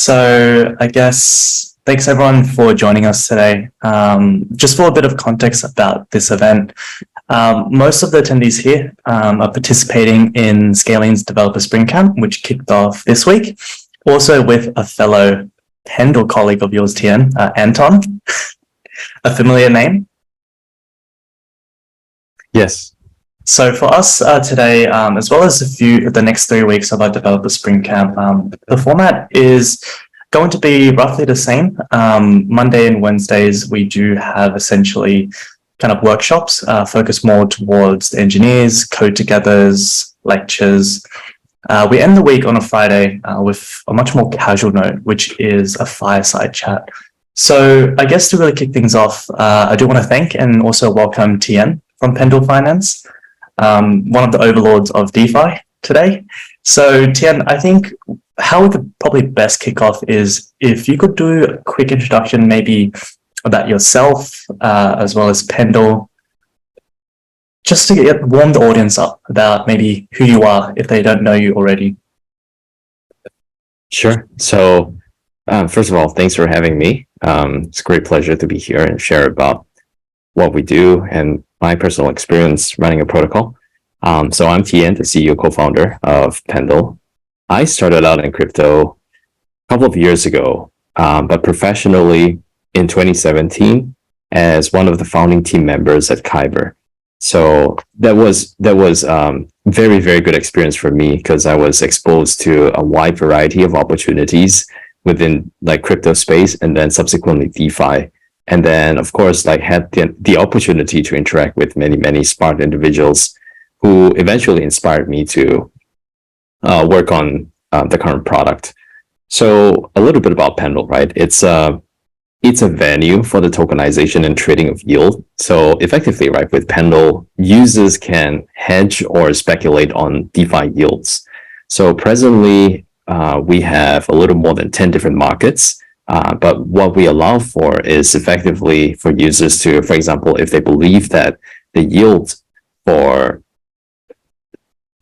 So I guess thanks everyone for joining us today. Just for a bit of context about this event, most of the attendees here are participating in Scalene's Developer Spring Camp, which kicked off this week, also with a fellow Pendle colleague of yours, Tien, Anton, a familiar name. Yes. So for us today, as well as the next 3 weeks of our Developer Spring Camp, the format is going to be roughly the same. Monday and Wednesdays, we do have essentially kind of workshops focused more towards the engineers, code togethers, lectures. We end the week on a Friday with a much more casual note, which is a fireside chat. So I guess to really kick things off, I do want to thank and also welcome Tien from Pendle Finance, one of the overlords of DeFi today. So Tien, I think how we could probably best kick off is if you could do a quick introduction maybe about yourself as well as Pendle, just to warm the audience up about maybe who you are if they don't know you already. Sure. So first of all, thanks for having me. It's a great pleasure to be here and share about what we do and my personal experience running a protocol. So I'm Tien, the CEO co-founder of Pendle. I started out in crypto a couple of years ago, but professionally in 2017 as one of the founding team members at Kyber. So that was very, very good experience for me because I was exposed to a wide variety of opportunities within like crypto space and then subsequently DeFi. And then of course, like had the opportunity to interact with many smart individuals who eventually inspired me to work on the current product. So a little bit about Pendle, right? It's a venue for the tokenization and trading of yield. So effectively, right, with Pendle, users can hedge or speculate on DeFi yields. So presently, we have a little more than 10 different markets. But what we allow for is effectively for users to, for example, if they believe that the yield for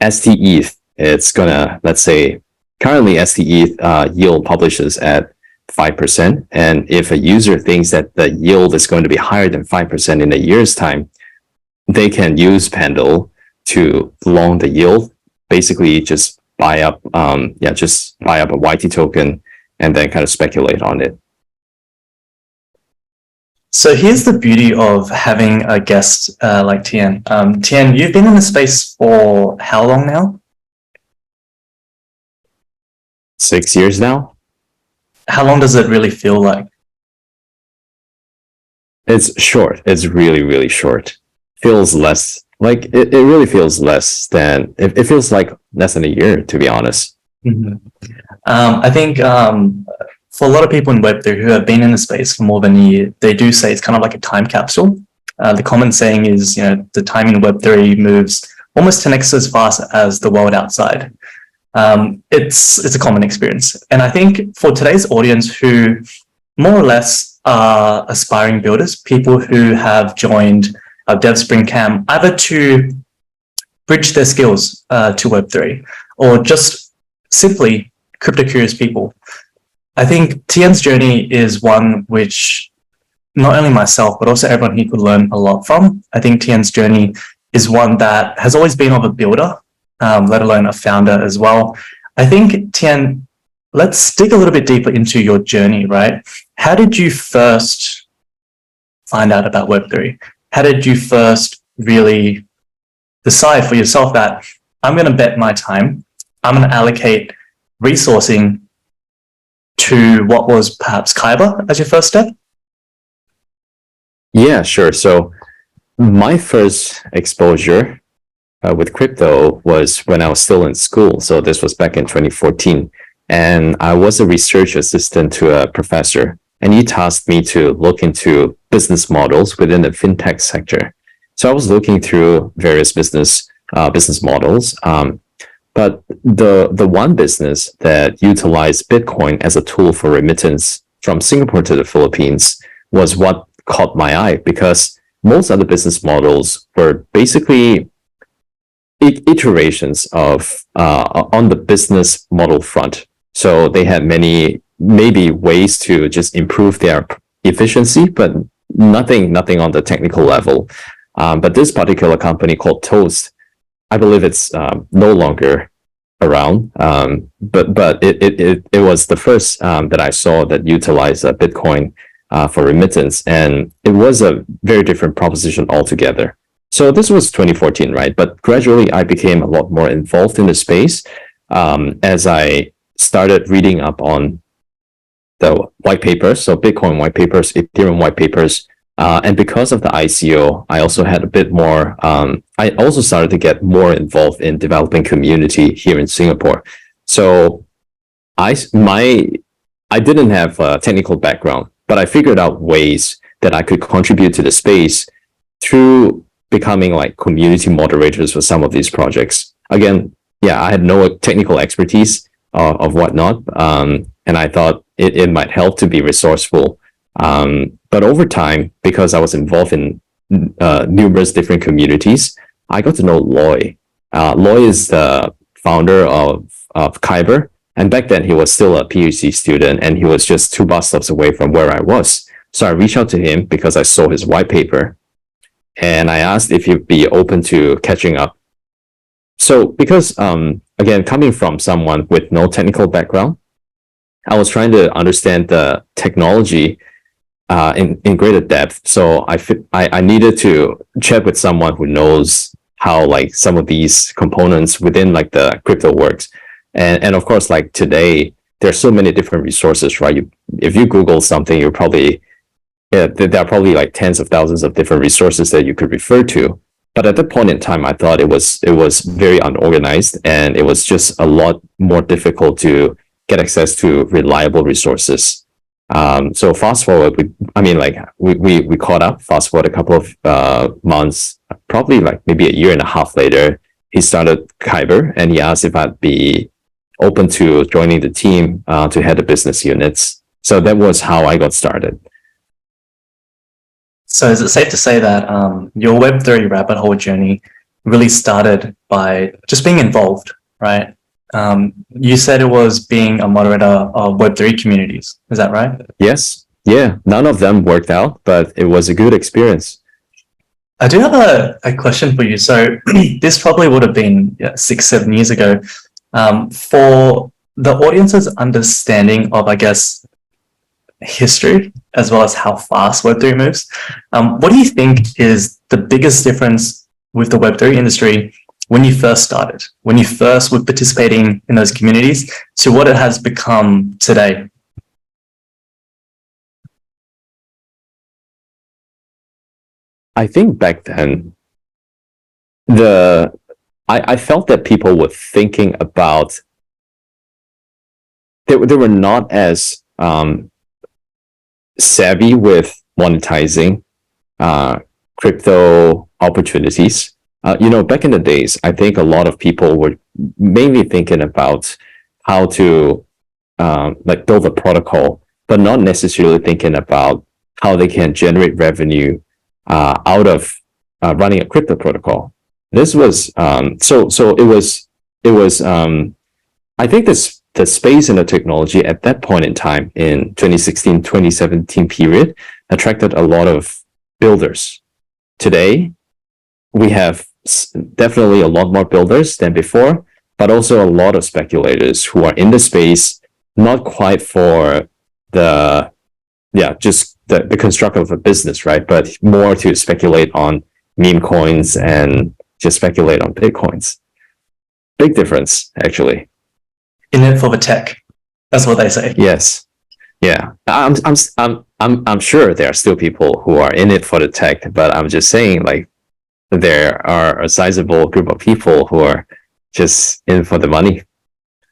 STETH, it's gonna, let's say, currently STETH yield publishes at 5%. And if a user thinks that the yield is going to be higher than 5% in a year's time, they can use Pendle to long the yield, basically just buy up a YT token and then kind of speculate on it. So here's the beauty of having a guest like Tien. Tien, you've been in the space for how long now? 6 years now. How long does it really feel like? It's short. It's really, really short. Feels less, like it really feels less than, it feels like less than a year, to be honest. Mm-hmm. I think for a lot of people in Web3 who have been in the space for more than a year, they do say it's kind of like a time capsule. The common saying is, the time in Web3 moves almost 10x as fast as the world outside. It's a common experience. And I think for today's audience who more or less are aspiring builders, people who have joined our Dev Spring Camp either to bridge their skills to Web3 or just simply crypto curious people, I think Tien's journey is one which not only myself, but also everyone here could learn a lot from. I think Tien's journey is one that has always been of a builder, let alone a founder as well. I think, Tien, let's dig a little bit deeper into your journey, right? How did you first find out about Web3? How did you first really decide for yourself that I'm going to bet my time, I'm going to allocate resourcing to what was perhaps Kyber as your first step? Yeah, sure. So my first exposure with crypto was when I was still in school. So this was back in 2014. And I was a research assistant to a professor. And he tasked me to look into business models within the fintech sector. So I was looking through various business models. But the one business that utilized Bitcoin as a tool for remittance from Singapore to the Philippines was what caught my eye, because most other business models were basically iterations of on the business model front. So they had many maybe ways to just improve their efficiency, but nothing on the technical level. But this particular company called Toast, I believe it's no longer around. But it was the first that I saw that utilized Bitcoin for remittance, and it was a very different proposition altogether. So this was 2014, right? But gradually I became a lot more involved in the space as I started reading up on the white papers, so Bitcoin white papers, Ethereum white papers. And because of the ICO, I also had a bit more, I also started to get more involved in developing community here in Singapore. So I didn't have a technical background, but I figured out ways that I could contribute to the space through becoming like community moderators for some of these projects. Again, yeah, I had no technical expertise of whatnot, and I thought it might help to be resourceful. But over time, because I was involved in numerous different communities, I got to know Loy. Loy is the founder of Kyber, and back then he was still a PhD student, and he was just 2 bus stops away from where I was. So I reached out to him because I saw his white paper, and I asked if he'd be open to catching up. So because, again, coming from someone with no technical background, I was trying to understand the technology in greater depth. So I needed to chat with someone who knows how like some of these components within like the crypto works. And of course, like today, there's so many different resources, right? If you Google something, there are probably like tens of thousands of different resources that you could refer to. But at that point in time, I thought it was very unorganized, and it was just a lot more difficult to get access to reliable resources. So fast forward, we caught up. Fast forward a couple of months, probably like maybe a year and a half later, he started Kyber, and he asked if I'd be open to joining the team to head the business units. So that was how I got started. So is it safe to say that your Web3 rabbit hole journey really started by just being involved, right? You said it was being a moderator of Web3 communities. Is that right? Yes. Yeah. None of them worked out, but it was a good experience. I do have a question for you. So this probably would have been 6-7 years ago. For the audience's understanding of, I guess, history, as well as how fast Web3 moves, what do you think is the biggest difference with the Web3 industry when you first started, when you first were participating in those communities, to what it has become today? I think back then, I felt that people were thinking about, they were not as savvy with monetizing crypto opportunities. Back in the days, I think a lot of people were mainly thinking about how to like build a protocol, but not necessarily thinking about how they can generate revenue out of running a crypto protocol. This was I think the space and the technology at that point in time in 2016, 2017 period attracted a lot of builders. Today, we have definitely a lot more builders than before, but also a lot of speculators who are in the space, not quite for the construct of a business, right? But more to speculate on meme coins and just speculate on Bitcoins. Big difference, actually. In it for the tech, that's what they say. Yes, yeah. I'm sure there are still people who are in it for the tech, but I'm just saying, like, there are a sizable group of people who are just in for the money.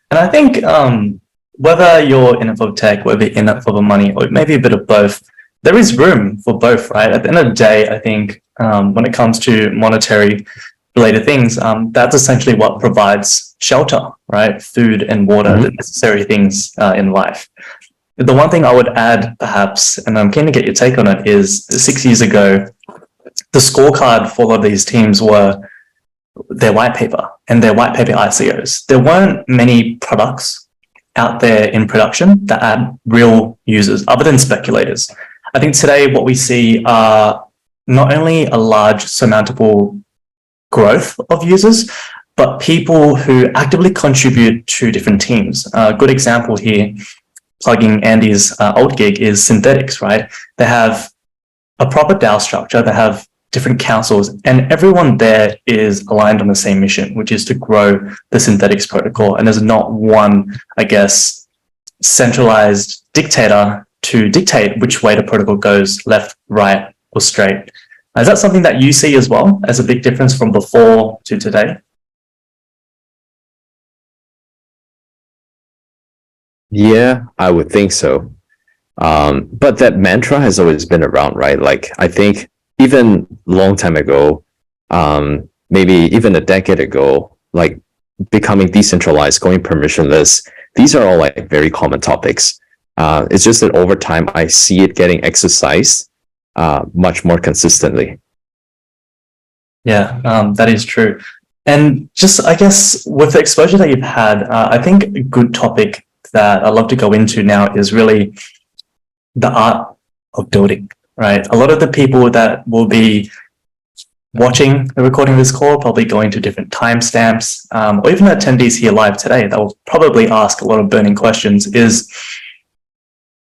And I think whether you're in it for tech, whether you're in it for the money, or maybe a bit of both, there is room for both, right? At the end of the day, I think when it comes to monetary related things, that's essentially what provides shelter, right? Food and water, the necessary things in life. The one thing I would add, perhaps, and I'm keen to get your take on it, is 6 years ago, the scorecard for a lot of these teams were their white paper and their white paper ICOs. There weren't many products out there in production that are real users other than speculators. I think today what we see are not only a large surmountable growth of users, but people who actively contribute to different teams. A good example here, plugging Andy's old gig, is Synthetics, right? They have a proper DAO structure, they have different councils, and everyone there is aligned on the same mission, which is to grow the Synthetics protocol. And there's not one, I guess, centralized dictator to dictate which way the protocol goes, left, right, or straight. Is that something that you see as well as a big difference from before to today? Yeah, I would think so. But that mantra has always been around, right? Like, I think even long time ago, maybe even a decade ago, like becoming decentralized, going permissionless, these are all like very common topics. It's just that over time, I see it getting exercised much more consistently. Yeah, that is true. And just, I guess, with the exposure that you've had, I think a good topic that I'd love to go into now is really the art of building, right? A lot of the people that will be watching the recording of this call, probably going to different timestamps, or even attendees here live today that will probably ask a lot of burning questions is,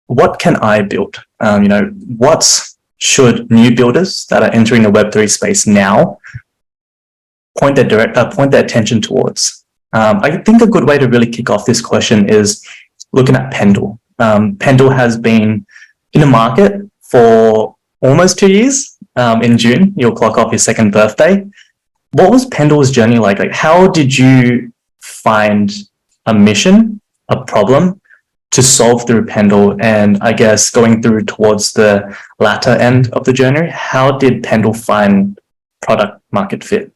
what can I build? What should new builders that are entering the Web3 space now point their attention towards? I think a good way to really kick off this question is looking at Pendle. Pendle has been in the market for almost 2 years. In June, you'll clock off your second birthday. What was Pendle's journey like? Like, how did you find a mission, a problem to solve through Pendle? And I guess going through towards the latter end of the journey, how did Pendle find product market fit?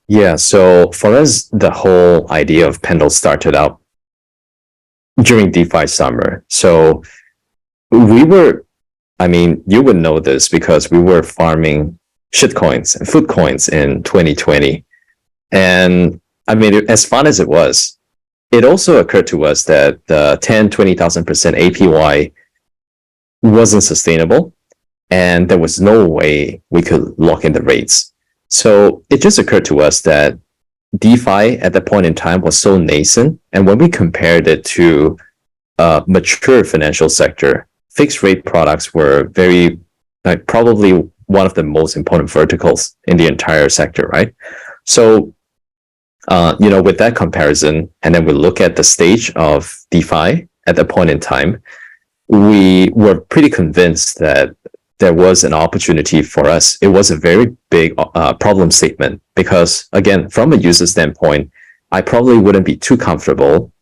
Yeah, so for us, the whole idea of Pendle started out during DeFi summer. So we were, I mean, you would know this because we were farming shitcoins and food coins in 2020. And I mean, as fun as it was, it also occurred to us that the 10, 20,000% APY wasn't sustainable, and there was no way we could lock in the rates. So it just occurred to us that DeFi at that point in time was so nascent. And when we compared it to a mature financial sector, fixed rate products were very, like, probably one of the most important verticals in the entire sector, right? So, with that comparison, and then we look at the stage of DeFi at that point in time, we were pretty convinced that there was an opportunity for us. It was a very big problem statement because, again, from a user standpoint, I probably wouldn't be too comfortable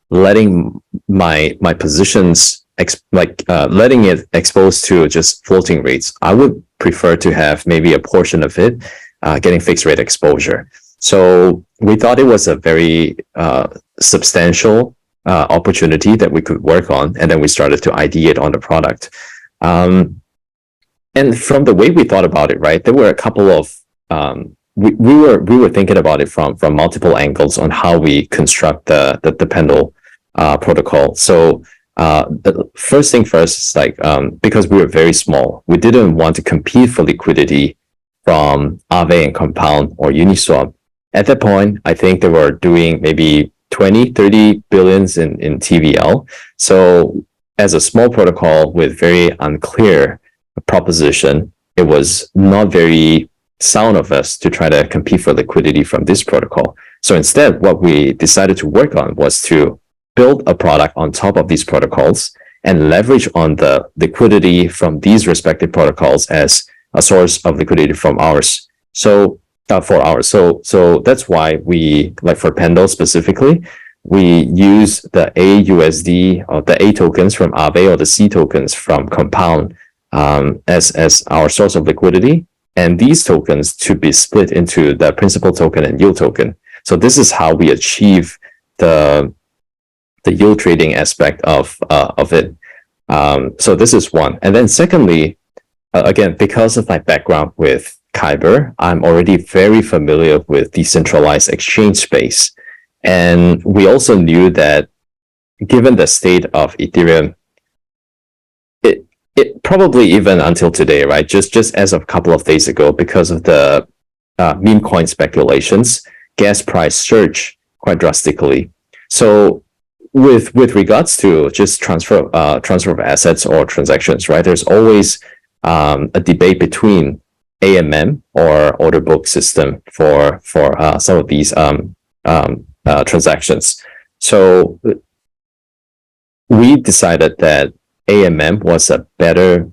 letting my positions letting it exposed to just floating rates. I would prefer to have maybe a portion of it getting fixed rate exposure. So we thought it was a very substantial opportunity that we could work on, and then we started to ideate on the product. And from the way we thought about it, right, there were a couple of we were thinking about it from multiple angles on how we construct the Pendle protocol. So the first thing first is like because we were very small, we didn't want to compete for liquidity from Aave and Compound or Uniswap. At that point, I think they were doing maybe 20, 30 billions in TVL. So as a small protocol with very unclear proposition, it was not very sound of us to try to compete for liquidity from this protocol. So instead, what we decided to work on was to build a product on top of these protocols and leverage on the liquidity from these respective protocols as a source of liquidity from ours. So So that's why we, like for Pendle specifically, we use the AUSD or the A tokens from Aave or the C tokens from Compound as our source of liquidity, and these tokens to be split into the principal token and yield token. So this is how we achieve the yield trading aspect of it. So this is one. And then secondly, again, because of my background with Kyber, I'm already very familiar with decentralized exchange space. And we also knew that given the state of Ethereum, it probably even until today, right? Just as of a couple of days ago, because of the meme coin speculations, gas price surged quite drastically. So with regards to just transfer of assets or transactions, right? There's always a debate between AMM or order book system for some of these transactions. So we decided that AMM was a better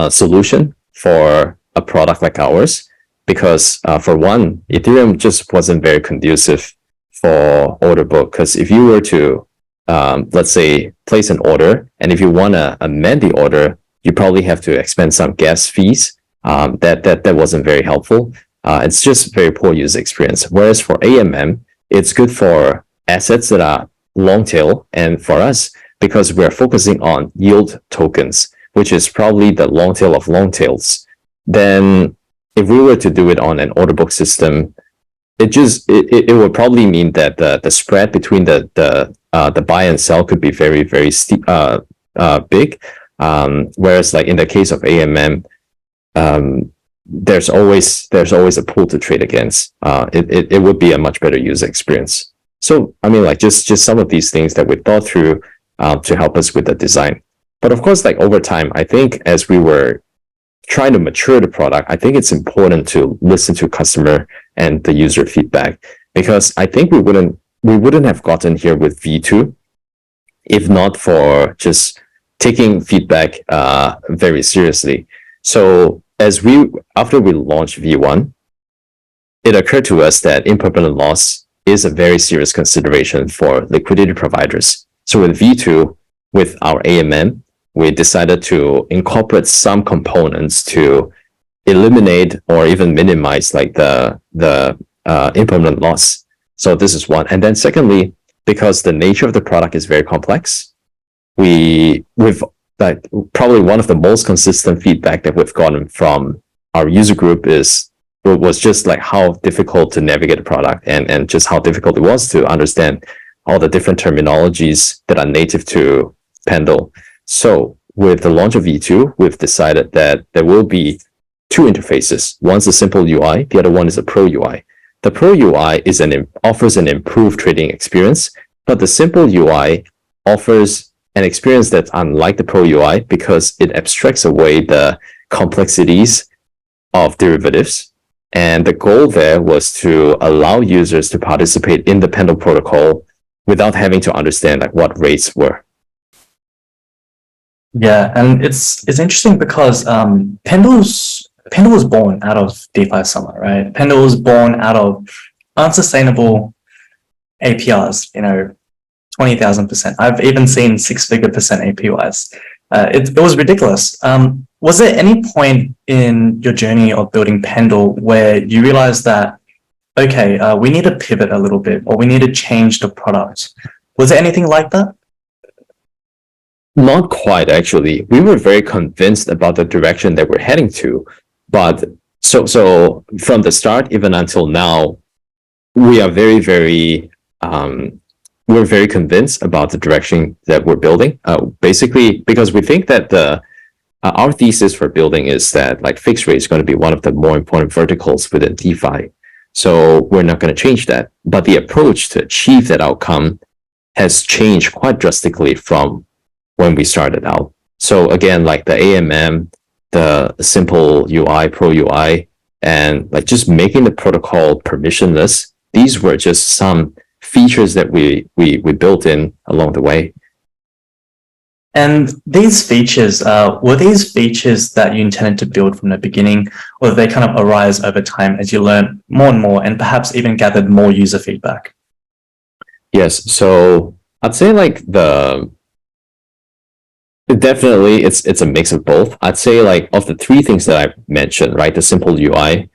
solution for a product like ours because for one, Ethereum just wasn't very conducive for order book. Because if you were to, let's say, place an order, and if you want to amend the order, you probably have to expend some gas fees. That wasn't very helpful. It's just very poor user experience. Whereas for AMM, it's good for assets that are long tail, and for us, because we're focusing on yield tokens, which is probably the long tail of long tails, then if we were to do it on an order book system, it would probably mean that the spread between the buy and sell could be very, very steep, big. Whereas like in the case of AMM, there's always a pool to trade against. It would be a much better user experience. So I mean, like just some of these things that we thought through to help us with the design. But of course, like over time, I think as we were trying to mature the product, I think it's important to listen to customer and the user feedback, because I think we wouldn't have gotten here with V2 if not for just taking feedback very seriously. So after we launched V1, it occurred to us that impermanent loss is a very serious consideration for liquidity providers. So with V2, with our AMM, we decided to incorporate some components to eliminate or even minimize like the impermanent loss. So this is one. And then secondly, because the nature of the product is very complex, we've like probably one of the most consistent feedback that we've gotten from our user group was just like how difficult to navigate the product and just how difficult it was to understand all the different terminologies that are native to Pendle. So with the launch of V2, we've decided that there will be two interfaces. One's a simple UI, the other one is a Pro UI. The Pro UI offers an improved trading experience, but the simple UI offers an experience that's unlike the Pro UI because it abstracts away the complexities of derivatives. And the goal there was to allow users to participate in the Pendle protocol without having to understand like what rates were. Yeah, and it's interesting because Pendle was born out of DeFi Summer, right? Pendle was born out of unsustainable APRs, 20,000%. I've even seen 6-figure percent APYs. It was ridiculous. Was there any point in your journey of building Pendle where you realized that, okay, we need to pivot a little bit, or we need to change the product? Was there anything like that? Not quite, actually. We were very convinced about the direction that we're heading to, but so from the start, even until now, we are very, very we're very convinced about the direction that we're building. Basically, because we think that our thesis for building is that like fixed rate is going to be one of the more important verticals within DeFi. So we're not going to change that. But the approach to achieve that outcome has changed quite drastically from when we started out. So again, like the AMM, the simple UI, Pro UI, and like just making the protocol permissionless, these were just some features that we built in along the way. And these features, were these features that you intended to build from the beginning, or did they kind of arise over time as you learned more and more and perhaps even gathered more user feedback? Yes, so I'd say like definitely it's a mix of both. I'd say like of the three things that I mentioned, right? The simple UI,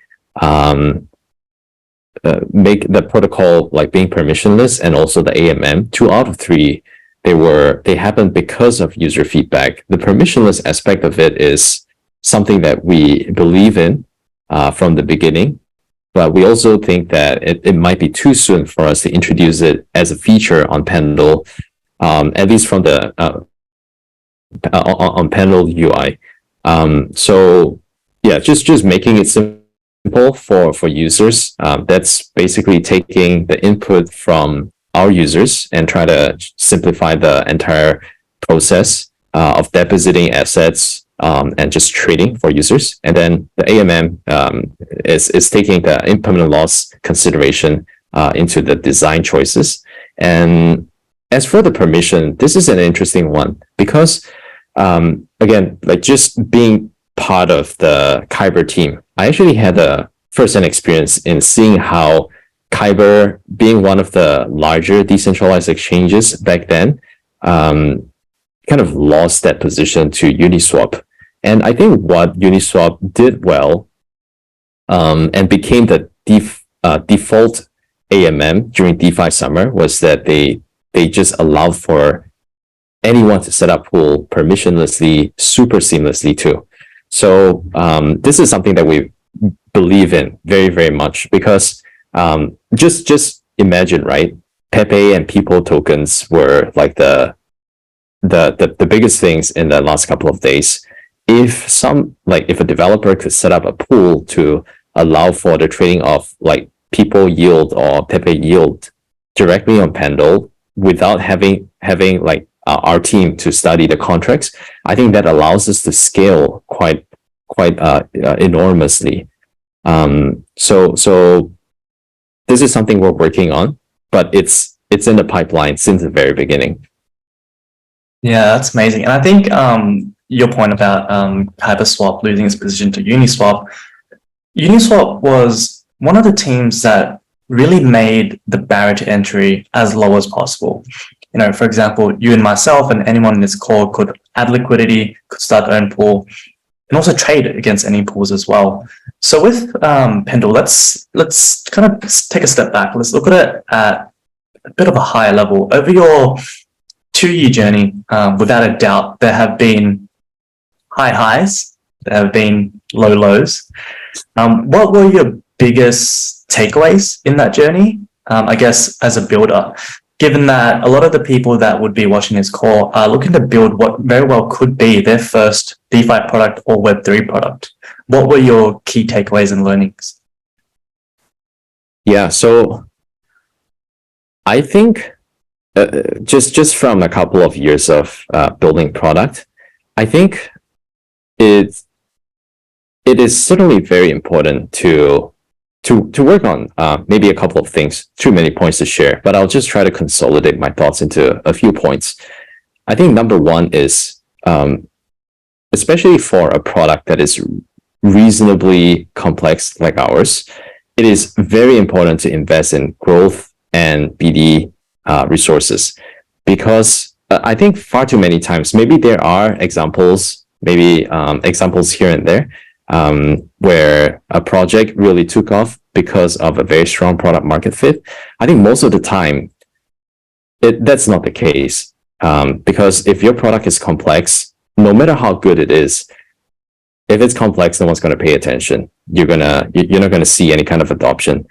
make the protocol like being permissionless, and also the AMM, 2 out of 3, they happened because of user feedback. The permissionless aspect of it is something that we believe in from the beginning. but we also think that it might be too soon for us to introduce it as a feature on Pendle, at least from the on Pendle UI. So yeah, just making it simple for users. That's basically taking the input from our users and try to simplify the entire process of depositing assets and just trading for users. And then the AMM is taking the impermanent loss consideration into the design choices. And as for the permission, this is an interesting one because again, like just being part of the Kyber team, I actually had a first-hand experience in seeing how Kyber, being one of the larger decentralized exchanges back then, kind of lost that position to Uniswap. And I think what Uniswap did well and became the default AMM during DeFi summer was that they just allowed for anyone to set up pool permissionlessly, super seamlessly too. So this is something that we believe in very, very much because just imagine, right? Pepe and People tokens were like the biggest things in the last couple of days. If a developer could set up a pool to allow for the trading of like People yield or Pepe yield directly on Pendle without having like our team to study the contracts, I think that allows us to scale quite enormously. So this is something we're working on, but it's in the pipeline since the very beginning. Yeah, that's amazing. And I think your point about HyperSwap losing its position to Uniswap was one of the teams that really made the barrier to entry as low as possible. You know, for example, you and myself and anyone in this call could add liquidity, could start their own pool, and also trade against any pools as well. So with Pendle, let's kind of take a step back. Let's look at it at a bit of a higher level. Over your 2-year journey, without a doubt, there have been high highs, there have been low lows. What were your biggest takeaways in that journey? I guess as a builder, given that a lot of the people that would be watching this call are looking to build what very well could be their first DeFi product or Web3 product. What were your key takeaways and learnings? Yeah, so I think just from a couple of years of building product, I think it is certainly very important to work on maybe a couple of things. Too many points to share, but I'll just try to consolidate my thoughts into a few points. I think number one is, especially for a product that is reasonably complex like ours, it is very important to invest in growth and BD resources, because I think far too many times, maybe there are examples, examples here and there, where a project really took off because of a very strong product market fit. I think most of the time, that's not the case. Because if your product is complex, no matter how good it is, if it's complex, no one's going to pay attention. You're not going to see any kind of adoption.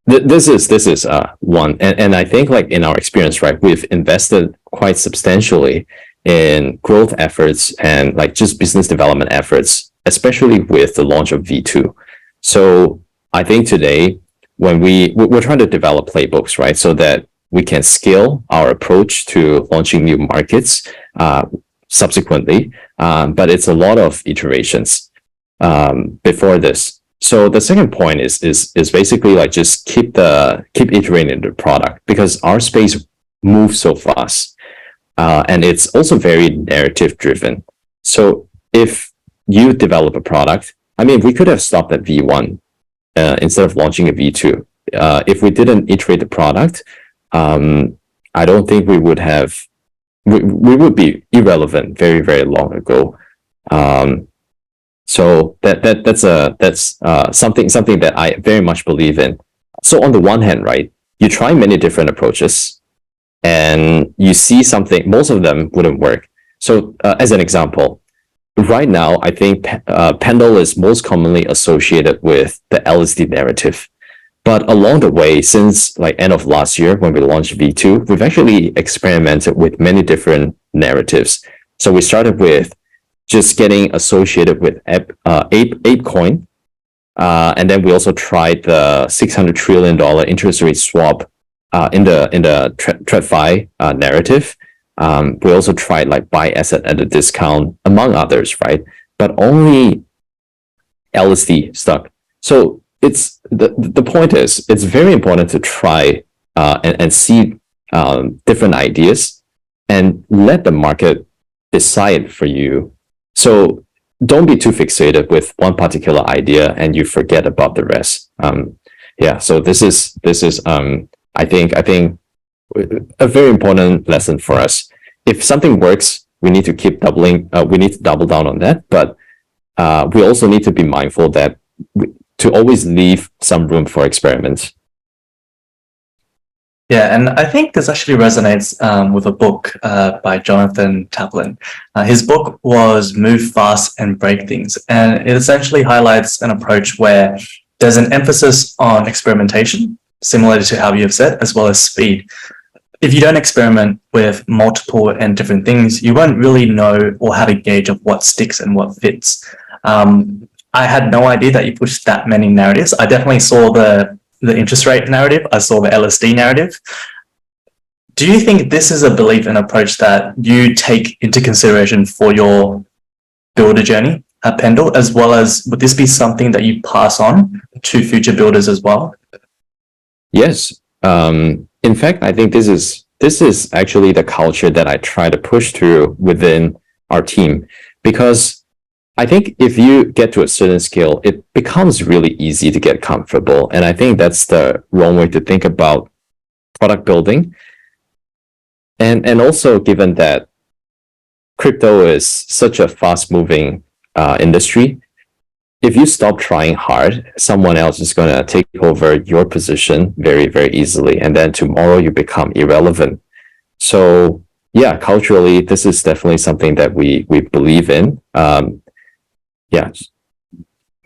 This is one, and I think like in our experience, right, we've invested quite substantially in growth efforts and like just business development efforts, especially with the launch of V2. So I think today when we're trying to develop playbooks, right, so that we can scale our approach to launching new markets subsequently, but it's a lot of iterations before this. So the second point is basically like just keep iterating the product, because our space moves so fast. And it's also very narrative driven. So if you develop a product, I mean, we could have stopped at V1 instead of launching a V2. If we didn't iterate the product, I don't think we would have, we would be irrelevant very, very long ago. So that's something that I very much believe in. So on the one hand, right, you try many different approaches, and you see something, most of them wouldn't work. So as an example, right now, I think Pendle is most commonly associated with the LSD narrative. But along the way, since like end of last year when we launched V2, we've actually experimented with many different narratives. So we started with just getting associated with ApeCoin. And then we also tried the $600 trillion interest rate swap in the TradFi narrative. We also tried like buy asset at a discount, among others, right? But only LSD stuck. So it's the point is it's very important to try and see different ideas and let the market decide for you. So don't be too fixated with one particular idea and you forget about the rest. Yeah, so this is I think a very important lesson for us. If something works, we need to keep doubling. We need to double down on that, but we also need to be mindful that to always leave some room for experiments. Yeah, and I think this actually resonates with a book by Jonathan Taplin. His book was Move Fast and Break Things, and it essentially highlights an approach where there's an emphasis on experimentation, similar to how you have said, as well as speed. If you don't experiment with multiple and different things, you won't really know or have a gauge of what sticks and what fits. I had no idea that you pushed that many narratives. I definitely saw the interest rate narrative. I saw the LSD narrative. Do you think this is a belief and approach that you take into consideration for your builder journey at Pendle, as well as would this be something that you pass on to future builders as well? Yes. In fact, I think this is actually the culture that I try to push through within our team, because I think if you get to a certain scale, it becomes really easy to get comfortable. And I think that's the wrong way to think about product building. And also given that crypto is such a fast moving industry, if you stop trying hard, someone else is going to take over your position very, very easily. And then tomorrow you become irrelevant. So yeah, culturally, this is definitely something that we believe in. Yeah,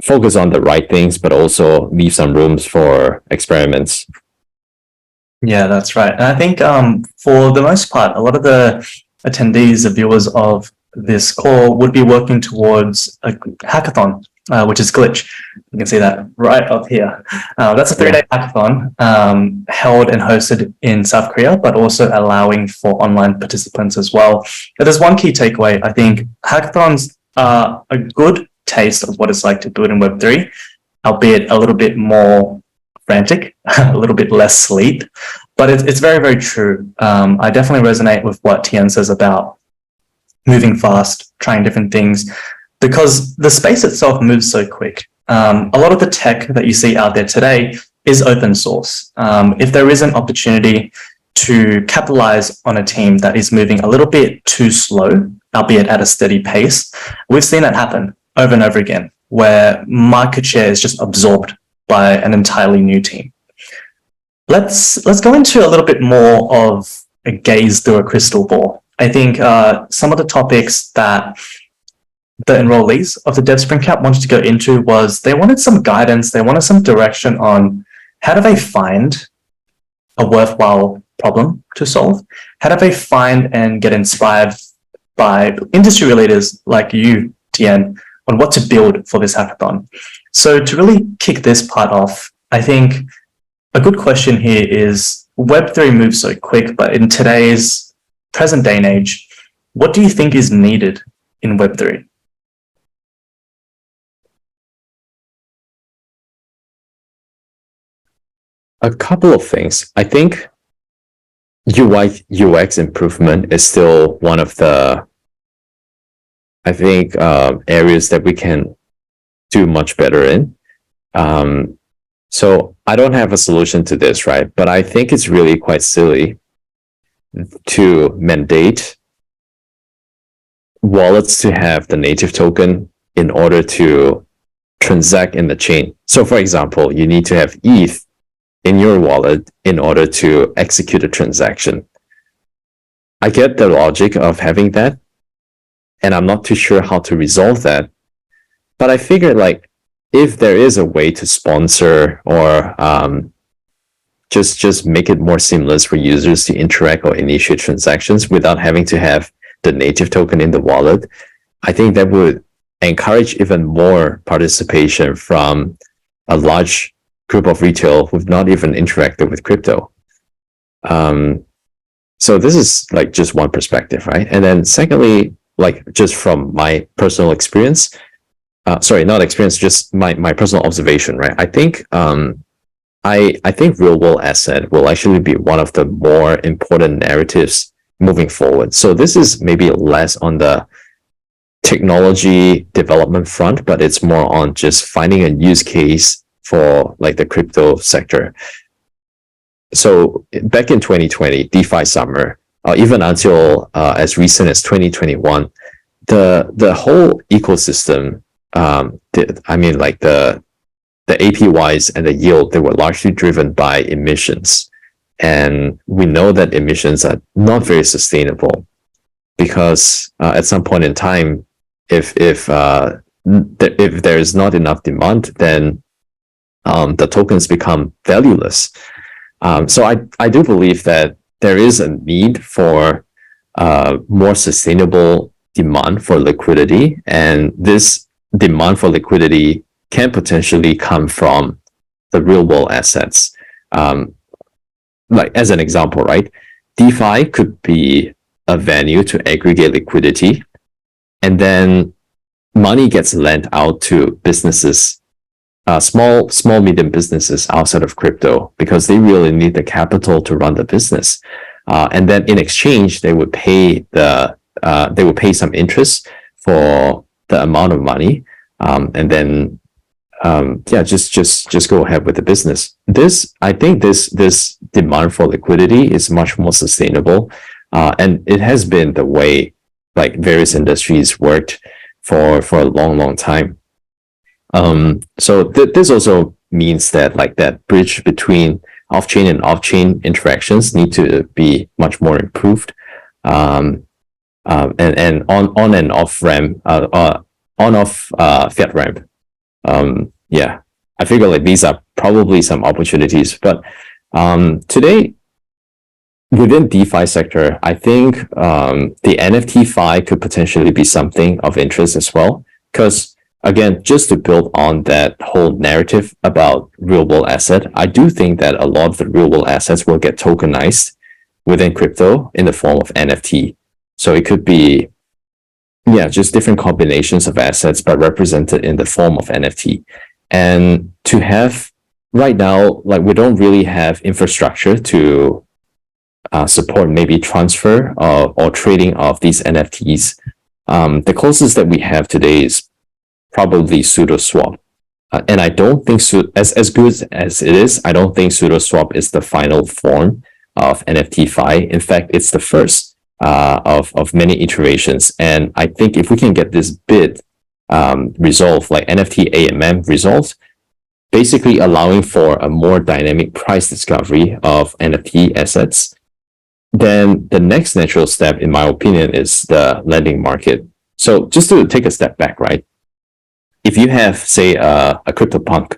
focus on the right things, but also leave some rooms for experiments. Yeah, that's right. And I think for the most part, a lot of the attendees, the viewers of this call would be working towards a hackathon, which is Glitch. You can see that right up here. That's a 3-day hackathon held and hosted in South Korea, but also allowing for online participants as well. But there's one key takeaway. I think hackathons are a good taste of what it's like to build in Web3, albeit a little bit more frantic, a little bit less sleep, but it's very, very true. I definitely resonate with what Tian says about moving fast, trying different things, because the space itself moves so quick. A lot of the tech that you see out there today is open source. If there is an opportunity to capitalize on a team that is moving a little bit too slow, albeit at a steady pace, we've seen that happen over and over again, where market share is just absorbed by an entirely new team. Let's go into a little bit more of a gaze through a crystal ball. I think some of the topics that the enrollees of the Dev Spring Camp wanted to go into was they wanted some guidance, they wanted some direction on how do they find a worthwhile problem to solve? How do they find and get inspired by industry leaders like you, Tian, on what to build for this hackathon? So to really kick this part off, I think a good question here is Web3 moves so quick, but in today's present day and age, what do you think is needed in Web3? A couple of things. I think UI UX improvement is still one of the areas that we can do much better in. So I don't have a solution to this, right? But I think it's really quite silly to mandate wallets to have the native token in order to transact in the chain. So for example, you need to have ETH in your wallet in order to execute a transaction. I get the logic of having that, and I'm not too sure how to resolve that. But I figured like if there is a way to sponsor or just make it more seamless for users to interact or initiate transactions without having to have the native token in the wallet, I think that would encourage even more participation from a large group of retail who've not even interacted with crypto. So this is like just one perspective, right? And then secondly, like just from my personal experience, sorry, not experience, just my personal observation, right? I think I think real world asset will actually be one of the more important narratives moving forward. So this is maybe less on the technology development front, but it's more on just finding a use case for like the crypto sector. So back in 2020, DeFi summer, even until as recent as 2021, the whole ecosystem, I mean, like the APYs and the yield, they were largely driven by emissions. And we know that emissions are not very sustainable because at some point in time, if there is not enough demand, then the tokens become valueless. So I do believe that there is a need for more sustainable demand for liquidity, and this demand for liquidity can potentially come from the real world assets. Like as an example, right? DeFi could be a venue to aggregate liquidity, and then money gets lent out to businesses, small, medium businesses outside of crypto, because they really need the capital to run the business. And then in exchange, they would pay some interest for the amount of money, and then just go ahead with the business. I think this demand for liquidity is much more sustainable, and it has been the way like various industries worked for a long time. So this also means that like that bridge between off-chain and off-chain interactions need to be much more improved, and on and off ramp, on off fiat ramp. I figure like these are probably some opportunities, but today within DeFi sector, I think the NFT fi could potentially be something of interest as well, because again, just to build on that whole narrative about real world asset, I do think that a lot of the real world assets will get tokenized within crypto in the form of NFT. So it could be, just different combinations of assets, but represented in the form of NFT. And to have right now, like we don't really have infrastructure to support maybe transfer or trading of these NFTs. The closest that we have today is probably SudoSwap. And I don't think, as good as it is, I don't think SudoSwap is the final form of NFT fi. In fact, it's the first of many iterations. And I think if we can get this bit resolved, like NFT AMM resolved, basically allowing for a more dynamic price discovery of NFT assets, then the next natural step, in my opinion, is the lending market. So just to take a step back, right? If you have, say, a CryptoPunk,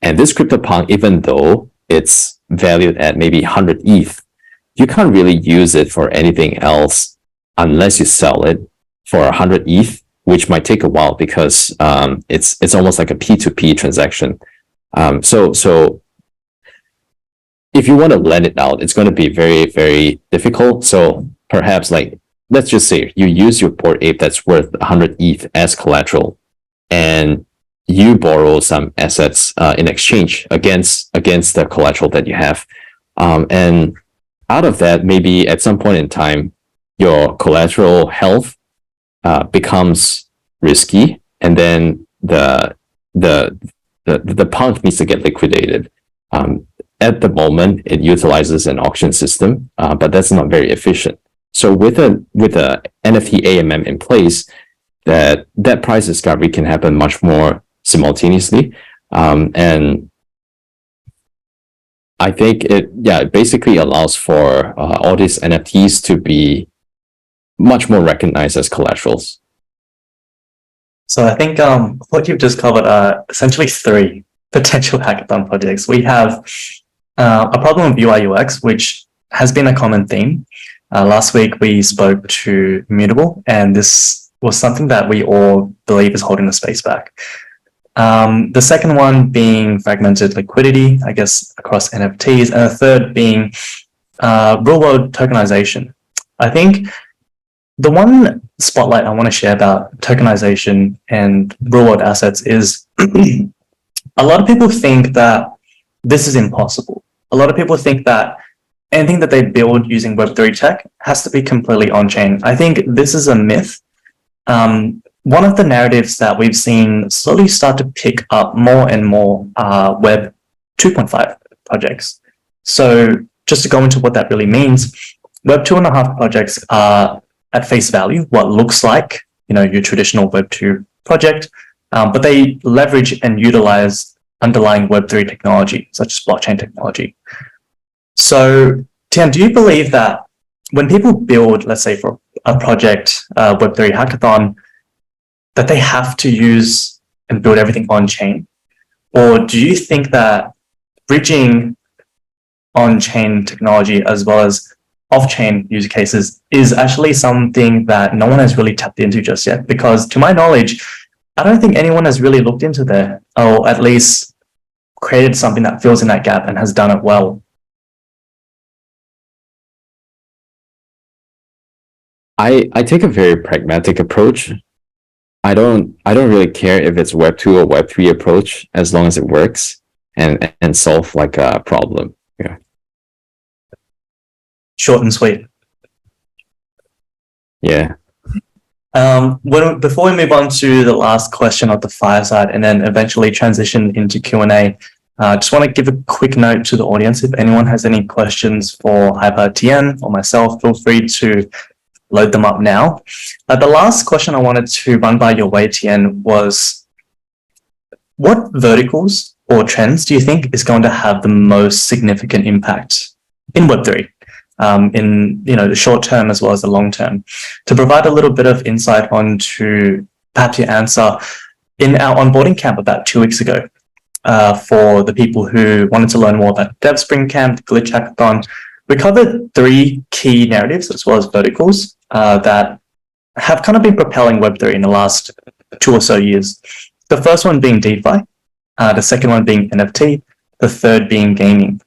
and this CryptoPunk, even though it's valued at maybe 100 ETH, you can't really use it for anything else unless you sell it for 100 ETH, which might take a while because it's almost like a P2P transaction. So if you want to lend it out, it's going to be very, very difficult. So perhaps like, let's just say you use your Bored Ape that's worth 100 ETH as collateral, and you borrow some assets in exchange against the collateral that you have. And out of that, maybe at some point in time, your collateral health becomes risky, and then the punk needs to get liquidated. At the moment, it utilizes an auction system, but that's not very efficient. So with a NFT AMM in place, that price discovery can happen much more simultaneously, and I think it basically allows for all these NFTs to be much more recognized as collaterals. So I think what you've just covered are essentially three potential hackathon projects. We have a problem with UI UX, which has been a common theme. Last week we spoke to Immutable, and this was something that we all believe is holding the space back. The second one being fragmented liquidity, I guess, across NFTs, and the third being real world tokenization. I think the one spotlight I want to share about tokenization and real world assets is a lot of people think that this is impossible. A lot of people think that anything that they build using Web3 tech has to be completely on chain. I think this is a myth. One of the narratives that we've seen slowly start to pick up more and more are Web 2.5 projects. So just to go into what that really means, Web 2.5 projects are at face value what looks like, your traditional Web 2 project, but they leverage and utilize underlying Web3 technology, such as blockchain technology. So, Tian, do you believe that when people build, let's say for a project, Web3 hackathon, that they have to use and build everything on chain? Or do you think that bridging on-chain technology as well as off-chain use cases is actually something that no one has really tapped into just yet? Because to my knowledge, I don't think anyone has really looked into there, or at least created something that fills in that gap and has done it well. I take a very pragmatic approach. I don't really care if it's Web 2 or Web 3 approach as long as it works and solve like a problem. Yeah. Short and sweet. Yeah. Before we move on to the last question of the fireside and then eventually transition into Q&A, just want to give a quick note to the audience. If anyone has any questions for Hyper Tien or myself, feel free to load them up now. The last question I wanted to run by your way, Tien, was what verticals or trends do you think is going to have the most significant impact in Web3? In the short term as well as the long term. To provide a little bit of insight onto perhaps your answer, in our onboarding camp about 2 weeks ago, for the people who wanted to learn more about Dev Spring Camp, the Glitch Hackathon, we covered 3 key narratives as well as verticals that have kind of been propelling Web3 in the last 2 or so years. The first one being DeFi, the second one being NFT, the third being gaming.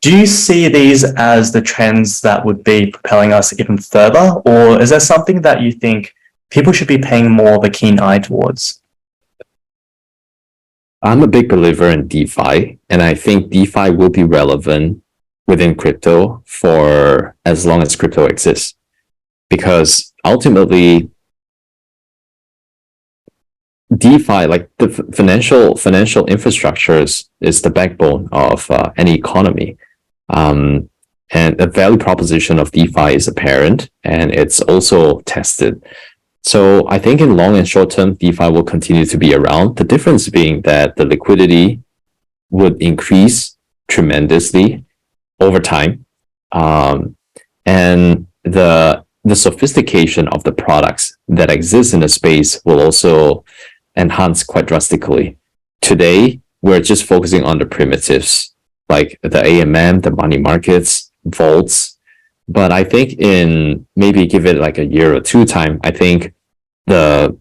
Do you see these as the trends that would be propelling us even further, or is there something that you think people should be paying more of a keen eye towards? I'm a big believer in DeFi, and I think DeFi will be relevant within crypto for as long as crypto exists. Because ultimately, DeFi, like the financial infrastructure is the backbone of any economy. And the value proposition of DeFi is apparent, and it's also tested. So I think in long and short term, DeFi will continue to be around. The difference being that the liquidity would increase tremendously over time. And the sophistication of the products that exist in the space will also enhance quite drastically. Today, we're just focusing on the primitives, like the AMM, the money markets, vaults. But I think in maybe give it like a year or 2 time, I think the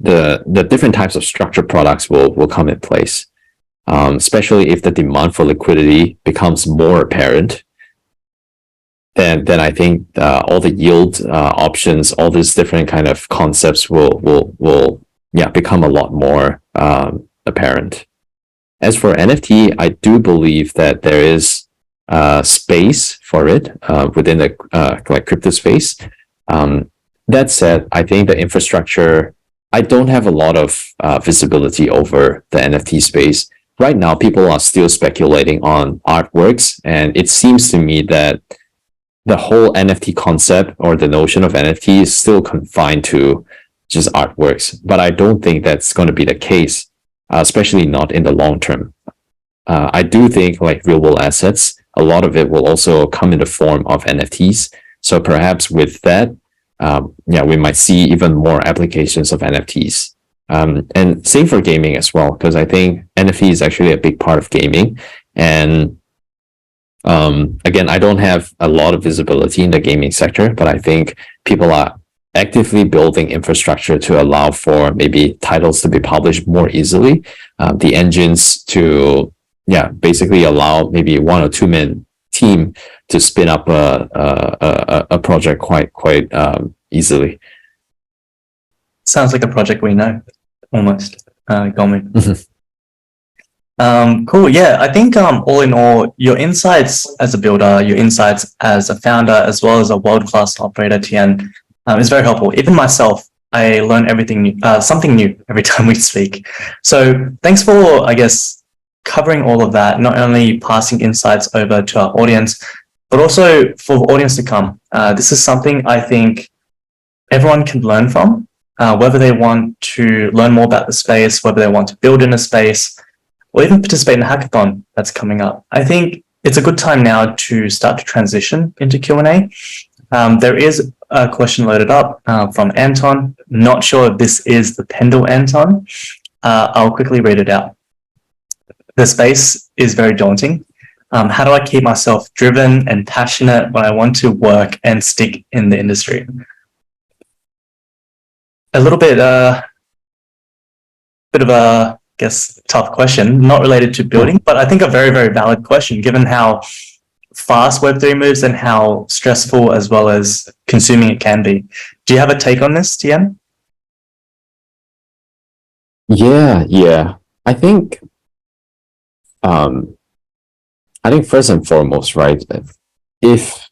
different types of structured products will come in place. Especially if the demand for liquidity becomes more apparent, then I think all the yield options, all these different kind of concepts will become a lot more apparent. As for NFT, I do believe that there is space for it within the like crypto space. That said, I think the infrastructure, I don't have a lot of visibility over the NFT space. Right now, people are still speculating on artworks, and it seems to me that the whole NFT concept or the notion of NFT is still confined to just artworks. But I don't think that's going to be the case, especially not in the long term. I do think like real world assets, a lot of it will also come in the form of NFTs. So perhaps with that, yeah, we might see even more applications of NFTs. And same for gaming as well, because I think NFT is actually a big part of gaming. And again, I don't have a lot of visibility in the gaming sector, but I think people are actively building infrastructure to allow for maybe titles to be published more easily. The engines to, yeah, basically allow maybe 1 or 2 man team to spin up a project quite easily. Sounds like a project we know, almost. Gomi. Cool. Yeah, I think all in all, your insights as a builder, your insights as a founder, as well as a world-class operator, Tian, is very helpful. Even myself, I learn everything new, something new every time we speak. So thanks for, I guess, covering all of that, not only passing insights over to our audience, but also for the audience to come. This is something I think everyone can learn from, whether they want to learn more about the space, whether they want to build in a space, or even participate in a hackathon that's coming up. I think it's a good time now to start to transition into Q&A. There is a question loaded up from Anton. Not sure if this is the Pendle Anton. I'll quickly read it out. The space is very daunting. How do I keep myself driven and passionate when I want to work and stick in the industry? A little bit, bit of a, I guess, tough question, not related to building, but I think a very, very valid question, given how fast Web3 moves and how stressful as well as consuming it can be. Do you have a take on this, Tian? Yeah. I think first and foremost, right, if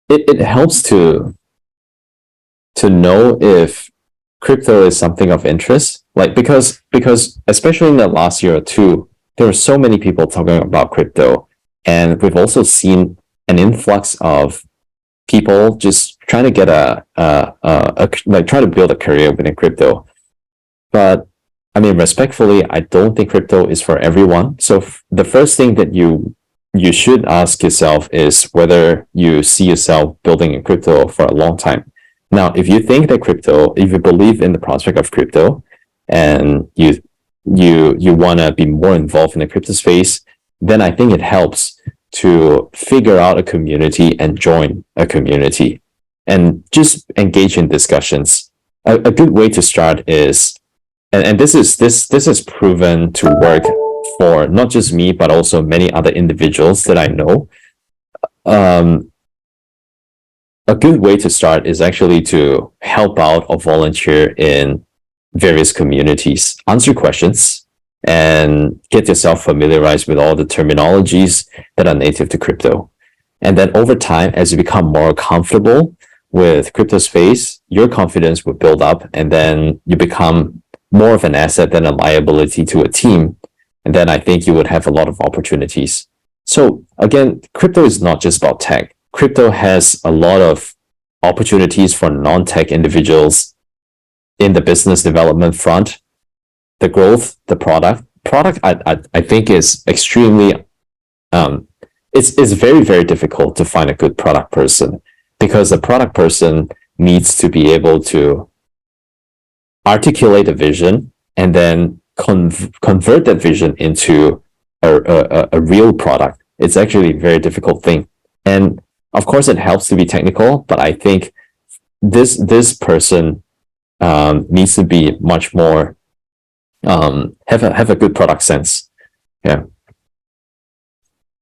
it helps to know if crypto is something of interest, like because especially in the last year or two, there were so many people talking about crypto, and we've also seen an influx of people just trying to get trying to build a career within crypto. But I mean, respectfully, I don't think crypto is for everyone. So the first thing that you should ask yourself is whether you see yourself building in crypto for a long time. Now, if you think that if you believe in the prospect of crypto, and you want to be more involved in the crypto space, then I think it helps to figure out a community and join a community and just engage in discussions. A good way to start is, and this is proven to work for not just me, but also many other individuals that I know. A good way to start is actually to help out or volunteer in various communities, answer questions, and get yourself familiarized with all the terminologies that are native to crypto. And then over time, as you become more comfortable with crypto space, your confidence will build up, and then you become more of an asset than a liability to a team. And then I think you would have a lot of opportunities. So again, crypto is not just about tech. Crypto has a lot of opportunities for non-tech individuals in the business development front. The growth, the product I think is extremely, it's very, very difficult to find a good product person, because the product person needs to be able to articulate a vision and then convert that vision into a real product. It's actually a very difficult thing. And of course, it helps to be technical, but I think this person needs to be much more have a good product sense. Yeah.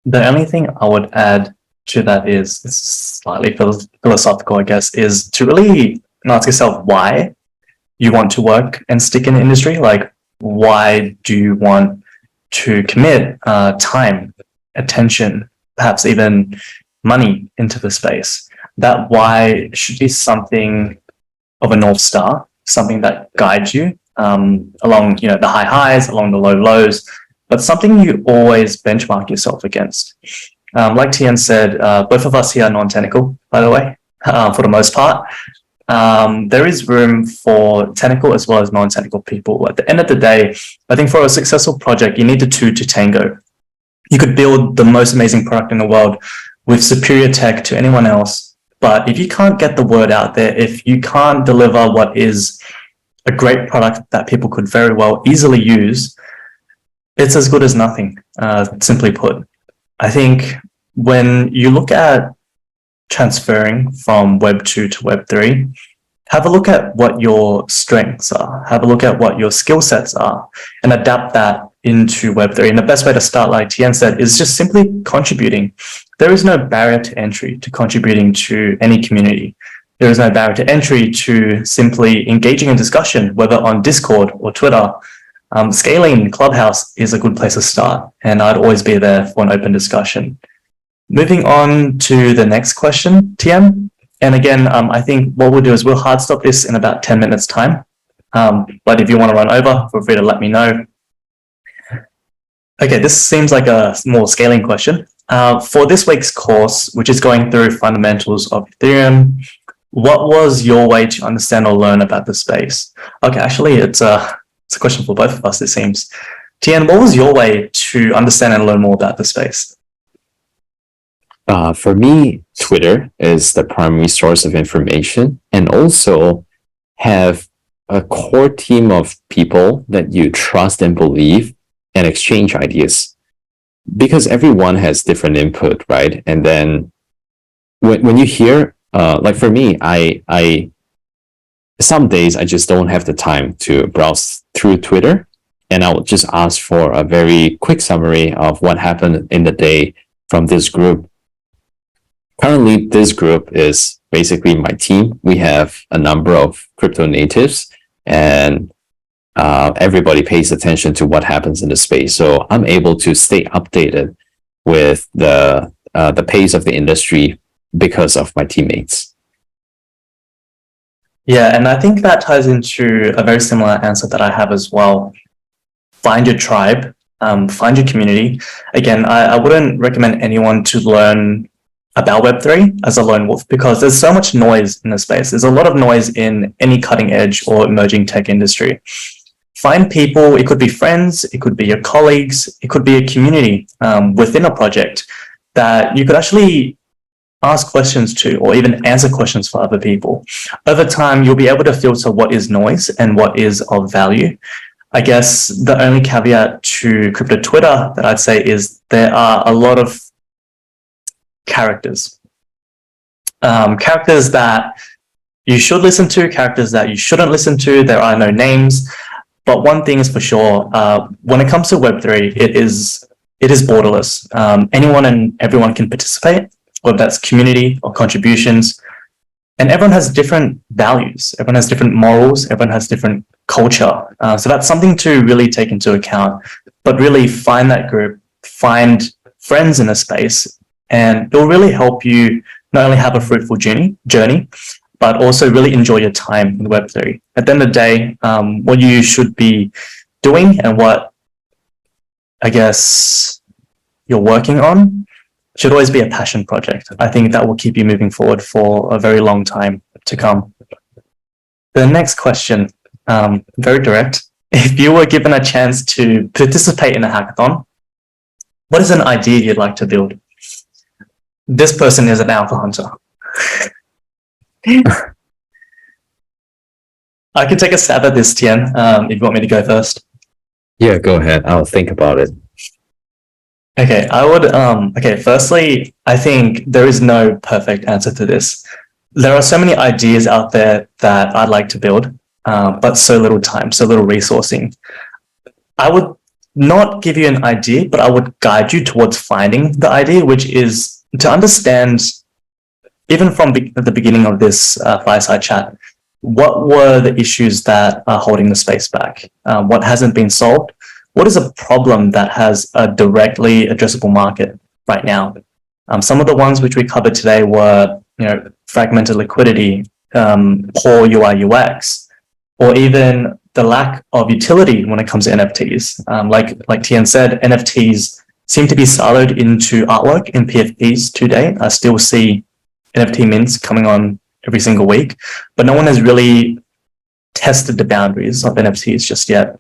The only thing I would add to that is, it's slightly philosophical, I guess, is to really ask yourself why you want to work and stick in the industry. Like, why do you want to commit time, attention, perhaps even money into the space? That why should be something of a North Star, something that guides you along, the high highs, along the low lows, but something you always benchmark yourself against. Like Tian said, both of us here are non-technical, by the way, for the most part. There is room for technical as well as non-technical people. At the end of the day, I think for a successful project, you need the two to tango. You could build the most amazing product in the world with superior tech to anyone else, But if you can't get the word out there, if you can't deliver what is a great product that people could very well easily use, it's as good as nothing, simply put. I think when you look at transferring from Web 2 to Web 3, have a look at what your strengths are, have a look at what your skill sets are, and adapt that into Web 3. And the best way to start, like Tien said, is just simply contributing. There is no barrier to entry to contributing to any community. There is no barrier to entry to simply engaging in discussion, whether on Discord or Twitter. Scalene Clubhouse is a good place to start, and I'd always be there for an open discussion. Moving on to the next question, Tien. And again, I think what we'll do is we'll hard stop this in about 10 minutes time. But if you want to run over, feel free to let me know. Okay, this seems like a more scaling question. For this week's course, which is going through fundamentals of Ethereum, what was your way to understand or learn about the space? Okay, actually, it's a question for both of us, it seems. Tien, what was your way to understand and learn more about the space? For me, Twitter is the primary source of information, and also have a core team of people that you trust and believe and exchange ideas, because everyone has different input, right? And then when you hear, like for me, I some days I just don't have the time to browse through Twitter, and I'll just ask for a very quick summary of what happened in the day from this group. Currently, this group is basically my team. We have a number of crypto natives, and everybody pays attention to what happens in the space. So I'm able to stay updated with the pace of the industry because of my teammates. Yeah, and I think that ties into a very similar answer that I have as well. Find your tribe, find your community. Again, I wouldn't recommend anyone to learn about Web3 as a lone wolf, because there's so much noise in the space. There's a lot of noise in any cutting edge or emerging tech industry. Find people, it could be friends, it could be your colleagues, it could be a community within a project that you could actually ask questions to, or even answer questions for other people. Over time, you'll be able to filter what is noise and what is of value. I guess the only caveat to crypto Twitter that I'd say is there are a lot of characters. Characters that you should listen to, characters that you shouldn't listen to. There are no names. But one thing is for sure, when it comes to Web3, it is borderless. Anyone and everyone can participate, whether that's community or contributions. And everyone has different values. Everyone has different morals. Everyone has different culture. So that's something to really take into account. But really find that group, find friends in a space, and it'll really help you not only have a fruitful journey, but also really enjoy your time in Web3. At the end of the day, what you should be doing and what I guess you're working on should always be a passion project. I think that will keep you moving forward for a very long time to come. The next question, very direct. If you were given a chance to participate in a hackathon, what is an idea you'd like to build? This person is an alpha hunter. I can take a stab at this, Tien, if you want me to go first. Yeah, go ahead. I'll think about it. Okay, I would, firstly, I think there is no perfect answer to this. There are so many ideas out there that I'd like to build, but so little time, so little resourcing. I would not give you an idea, but I would guide you towards finding the idea, which is to understand, even from the beginning of this fireside chat, what were the issues that are holding the space back? What hasn't been solved? What is a problem that has a directly addressable market right now? Some of the ones which we covered today were, fragmented liquidity, poor UI UX, or even the lack of utility when it comes to NFTs. Like Tien said, NFTs seem to be siloed into artwork in PFPs today. I still see NFT mints coming on every single week, but no one has really tested the boundaries of NFTs just yet.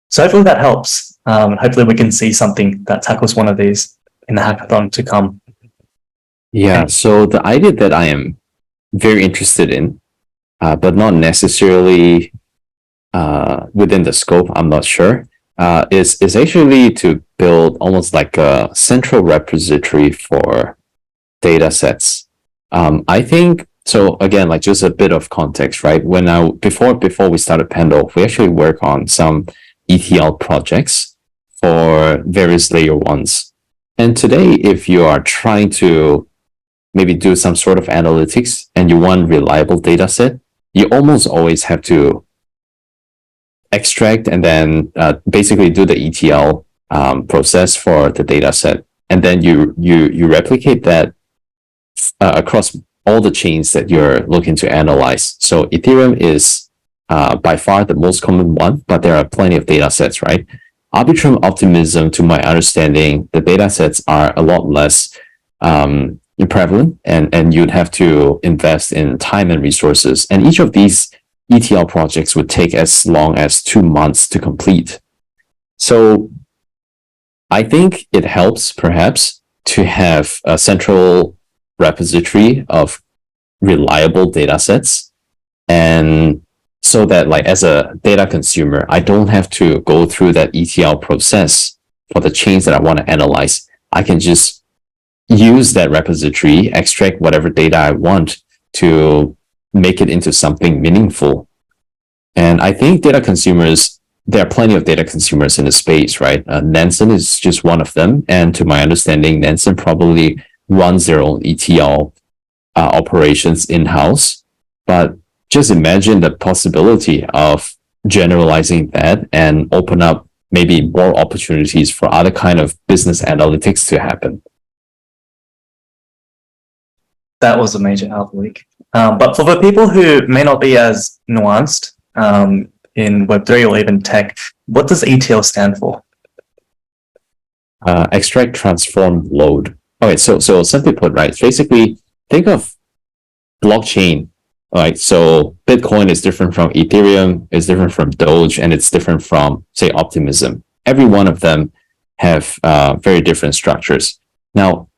So hopefully that helps. Hopefully we can see something that tackles one of these in the hackathon to come. Yeah. So the idea that I am very interested in, but not necessarily within the scope, I'm not sure, is actually to build almost like a central repository for data sets. I think so. Again, like just a bit of context, right? When I before we started Pendle, we actually work on some ETL projects for various layer ones. And today, if you are trying to maybe do some sort of analytics and you want reliable data set, you almost always have to extract and then basically do the ETL process for the data set, and then you replicate that across all the chains that you're looking to analyze. So Ethereum is by far the most common one, but there are plenty of data sets, right? Arbitrum Optimism, to my understanding, the data sets are a lot less prevalent, and you'd have to invest in time and resources. And each of these ETL projects would take as long as 2 months to complete. So I think it helps perhaps to have a central repository of reliable data sets, and so that like as a data consumer, I don't have to go through that ETL process for the chains that I want to analyze. I can just use that repository, extract whatever data I want to make it into something meaningful. And I think data consumers, there are plenty of data consumers in the space, right? Nansen is just one of them. And to my understanding, Nansen probably runs their own ETL operations in-house. But just imagine the possibility of generalizing that and open up maybe more opportunities for other kind of business analytics to happen. That was a major alpha leak. But for the people who may not be as nuanced in Web3 or even tech, what does ETL stand for? Extract, transform, load. Okay, so simply put, right? Basically, think of blockchain. Right, so Bitcoin is different from Ethereum, is different from Doge, and it's different from, say, Optimism. Every one of them have very different structures. Now,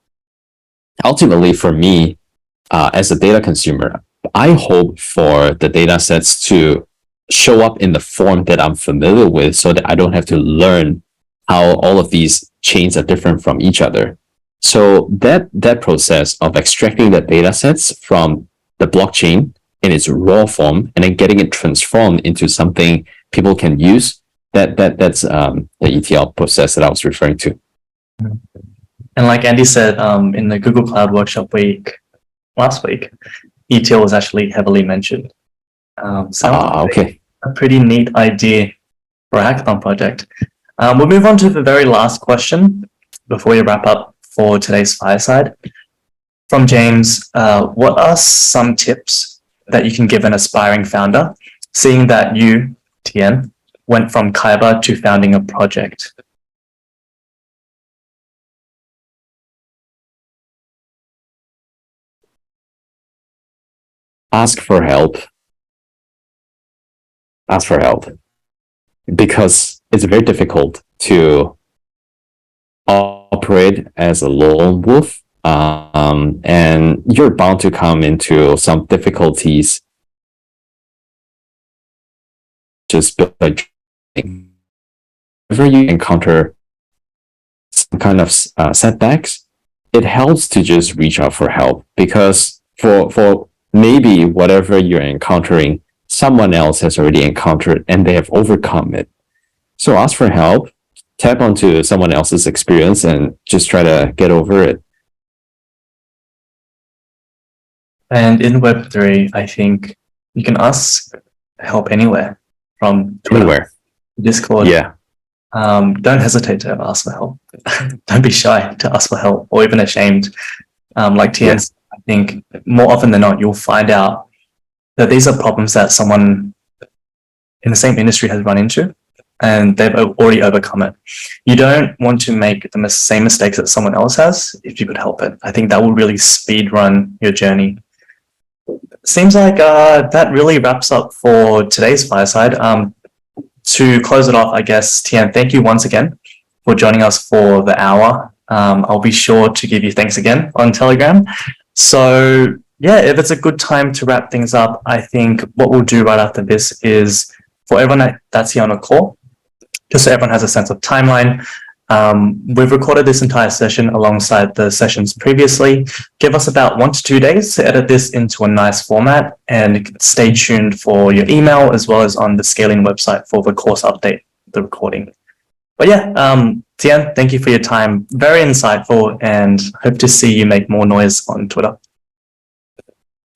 ultimately, for me, as a data consumer, I hope for the data sets to show up in the form that I'm familiar with, so that I don't have to learn how all of these chains are different from each other. So that process of extracting the data sets from the blockchain in its raw form and then getting it transformed into something people can use, that's the ETL process that I was referring to. And like Andy said, in the Google Cloud Workshop week last week, ETL was actually heavily mentioned. Okay. A pretty neat idea for a hackathon project. We'll move on to the very last question before we wrap up for today's Fireside. From James, what are some tips that you can give an aspiring founder, seeing that you, Tien, went from Kaiba to founding a project? Ask for help. Ask for help. Because it's very difficult to operate as a lone wolf. And you're bound to come into some difficulties just by whenever you encounter some kind of setbacks, it helps to just reach out for help, because for maybe whatever you're encountering, someone else has already encountered and they have overcome it. So ask for help, tap onto someone else's experience, and just try to get over it. And in Web3, I think you can ask help anywhere, from Twitter, Anywhere. Discord. Yeah. Don't hesitate to ask for help. Don't be shy to ask for help or even ashamed. Like Tien, I think more often than not, you'll find out that these are problems that someone in the same industry has run into, and they've already overcome it. You don't want to make the same mistakes that someone else has if you could help it. I think that will really speed run your journey. Seems like that really wraps up for today's Fireside. To close it off, I guess, Tien, thank you once again for joining us for the hour. I'll be sure to give you thanks again on Telegram. So yeah, if it's a good time to wrap things up, I think what we'll do right after this is for everyone that's here on a call, just so everyone has a sense of timeline. We've recorded this entire session alongside the sessions previously. Give us about 1 to 2 days to edit this into a nice format, and stay tuned for your email as well as on the Scalene website for the course update, the recording. But yeah, Tian, thank you for your time. Very insightful, and hope to see you make more noise on Twitter.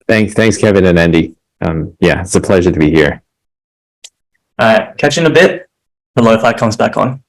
Thanks, Kevin and Andy. Yeah, it's a pleasure to be here. All right, catch you in a bit. The lo-fi comes back on.